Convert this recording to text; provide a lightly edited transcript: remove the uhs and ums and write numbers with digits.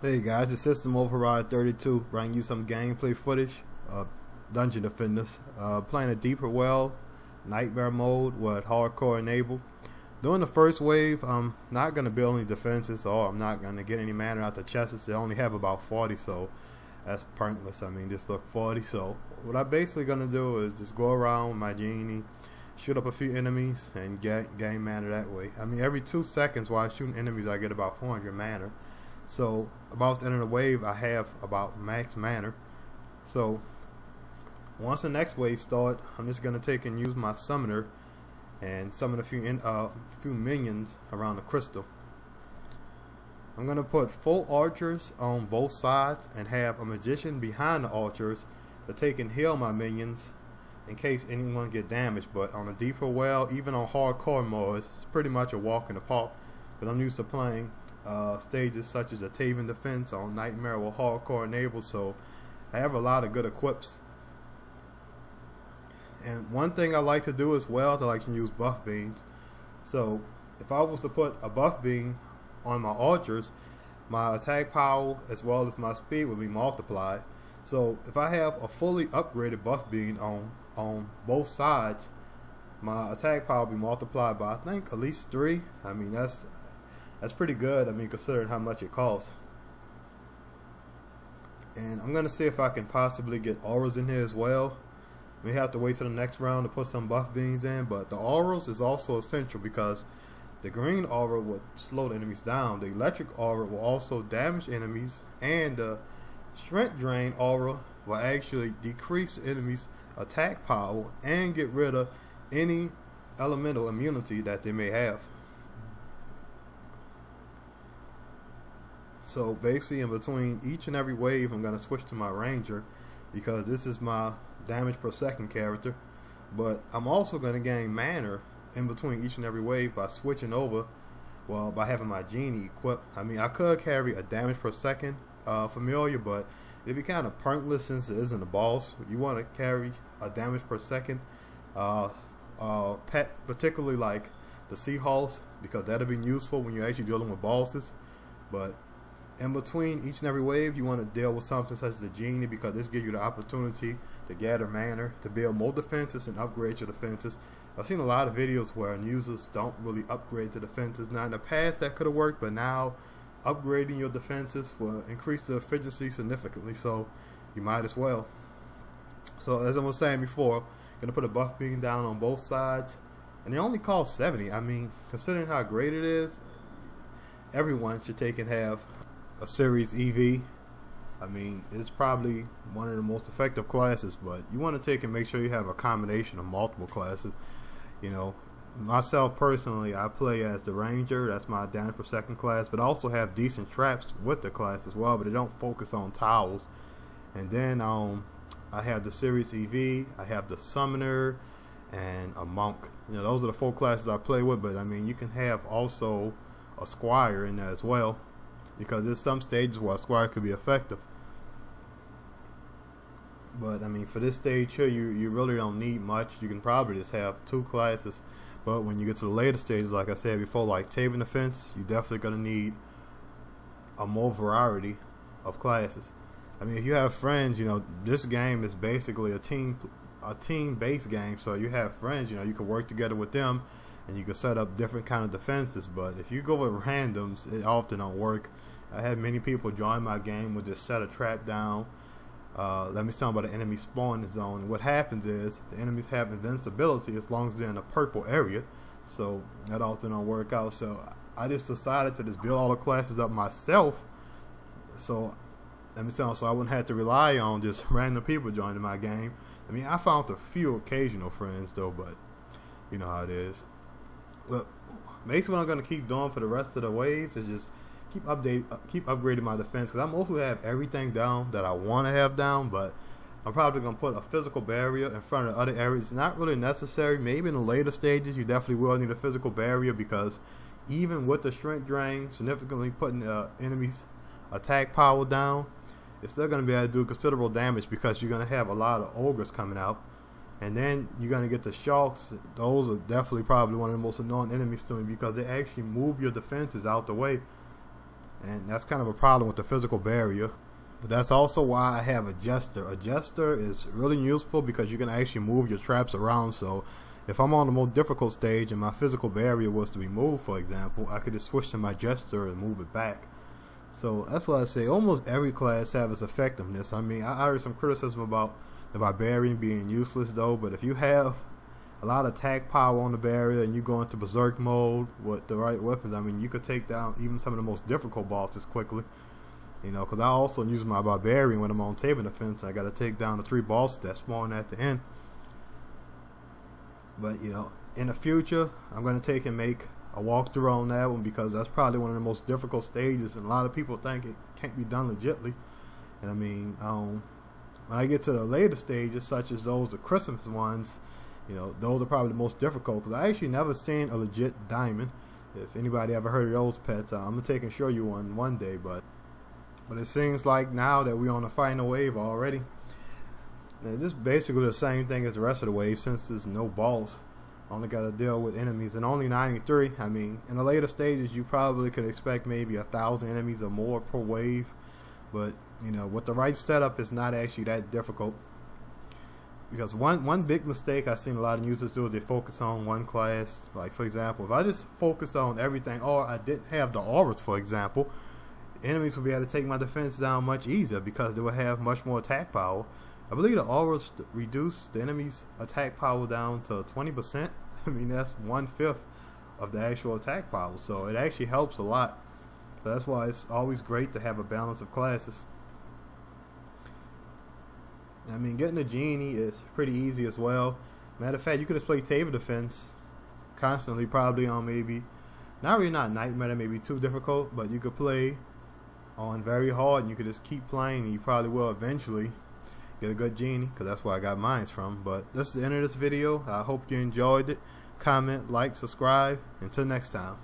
Hey guys, it's System Override 32 bringing you some gameplay footage of Dungeon Defenders. Playing a deeper well, nightmare mode with hardcore enabled. During the first wave, I'm not going to build any defenses, or I'm not going to get any mana out the chests. They only have about 40, so that's pointless. I mean, just look 40. So what I'm basically going to do is just go around with my Genie, shoot up a few enemies, and gain mana that way. I mean, every 2 seconds while shooting enemies, I get about 400 mana. So about the end of the wave, I have about max mana. So once the next wave starts, I'm just gonna take and use my summoner and summon a few minions around the crystal. I'm gonna put full archers on both sides and have a magician behind the archers to take and heal my minions in case anyone get damaged. But on a deeper well, even on hardcore modes, it's pretty much a walk in the park because I'm used to playing stages such as a Taven defense on nightmare with hardcore enabled, so I have a lot of good equips. And one thing I like to do as well, I like to use buff beams. So if I was to put a buff beam on my archers, my attack power as well as my speed would be multiplied. So if I have a fully upgraded buff beam on both sides, my attack power will be multiplied by, I think, at least 3. I mean, that's pretty good. I mean, considering how much it costs. And I'm gonna see if I can possibly get auras in here as well. We have to wait till the next round to put some buff beams in, but the auras is also essential because the green aura will slow the enemies down. The electric aura will also damage enemies, and the strength drain aura will actually decrease the enemies' attack power and get rid of any elemental immunity that they may have. So basically, in between each and every wave, I'm going to switch to my ranger because this is my damage per second character. But I'm also going to gain mana in between each and every wave by switching over, well, by having my Genie equipped. I mean, I could carry a damage per second familiar, but it'd be kind of pointless since it isn't a boss. You want to carry a damage per second pet, particularly like the Seahorse, because that'll be useful when you're actually dealing with bosses. But in between each and every wave, you want to deal with something such as the Genie because this gives you the opportunity to gather mana, to build more defenses and upgrade your defenses. I've seen a lot of videos where users don't really upgrade the defenses. Now in the past that could have worked, but now upgrading your defenses will increase the efficiency significantly, so you might as well. So as I was saying before, I'm going to put a buff beam down on both sides, and it only costs 70. I mean, considering how great it is, everyone should take and have a series EV. I mean, it's probably one of the most effective classes, but you want to take and make sure you have a combination of multiple classes. You know, myself personally, I play as the ranger. That's my damage per second class, but I also have decent traps with the class as well, but they don't focus on towels. And then I have the series EV, I have the summoner, and a monk. You know, those are the 4 classes I play with, but I mean, you can have also a squire in there as well, because there's some stages where a squire could be effective. But I mean, for this stage here, you really don't need much. You can probably just have 2 classes. But when you get to the later stages, like I said before, like Taven defense, you're definitely gonna need a more variety of classes. I mean, if you have friends, you know, this game is basically a team-based game. So you have friends, you know, you can work together with them, and you can set up different kind of defenses. But if you go with randoms, it often don't work. I had many people join my game with just set a trap down. Let me tell you about the enemy spawn zone. And what happens is the enemies have invincibility as long as they're in a purple area. So that often don't work out. So I just decided to just build all the classes up myself. So let me tell you, so I wouldn't have to rely on just random people joining my game. I mean, I found a few occasional friends though, but you know how it is. Look, basically what I'm going to keep doing for the rest of the waves is just keep upgrading my defense, because I mostly have everything down that I want to have down, but I'm probably going to put a physical barrier in front of the other areas. It's not really necessary. Maybe in the later stages you definitely will need a physical barrier, because even with the strength drain significantly putting the enemy's attack power down, it's still going to be able to do considerable damage because you're going to have a lot of ogres coming out. And then you're going to get the sharks. Those are definitely probably one of the most annoying enemies to me because they actually move your defenses out the way. and that's kind of a problem with the physical barrier. But that's also why I have a Jester. A Jester is really useful because you can actually move your traps around. So if I'm on the most difficult stage and my physical barrier was to be moved, for example, I could just switch to my Jester and move it back. So that's why I say almost every class have its effectiveness. I mean, I heard some criticism about the Barbarian being useless though, but if you have a lot of attack power on the barrier and you go into berserk mode with the right weapons, I mean, you could take down even some of the most difficult bosses quickly. You know, because I also use my Barbarian when I'm on table defense. I got to take down the 3 bosses that spawn at the end. But, you know, in the future, I'm going to take and make a walkthrough on that one because that's probably one of the most difficult stages, and a lot of people think it can't be done legitly. And I mean, when I get to the later stages, such as those the Christmas ones, you know, those are probably the most difficult because I actually never seen a legit diamond. If anybody ever heard of those pets, I'm going to take and show you one day, but it seems like now that we're on the final wave already. Now, this is basically the same thing as the rest of the wave since there's no boss. Only got to deal with enemies and only 93. I mean, in the later stages you probably could expect maybe 1,000 enemies or more per wave. But, you know, with the right setup it's not actually that difficult. Because one big mistake I've seen a lot of users do is they focus on one class. Like, for example, if I just focus on everything, or I didn't have the auras, for example, enemies will be able to take my defense down much easier because they will have much more attack power. I believe the auras reduce the enemy's attack power down to 20%. I mean, that's 1/5 of the actual attack power, so it actually helps a lot. So that's why it's always great to have a balance of classes. I mean, getting a Genie is pretty easy as well. Matter of fact, you could just play table defense constantly, probably on maybe, not nightmare, that may be too difficult, but you could play on very hard and you could just keep playing and you probably will eventually get a good Genie, because that's where I got mine from. But this is the end of this video. I hope you enjoyed it. Comment, like, subscribe. Until next time.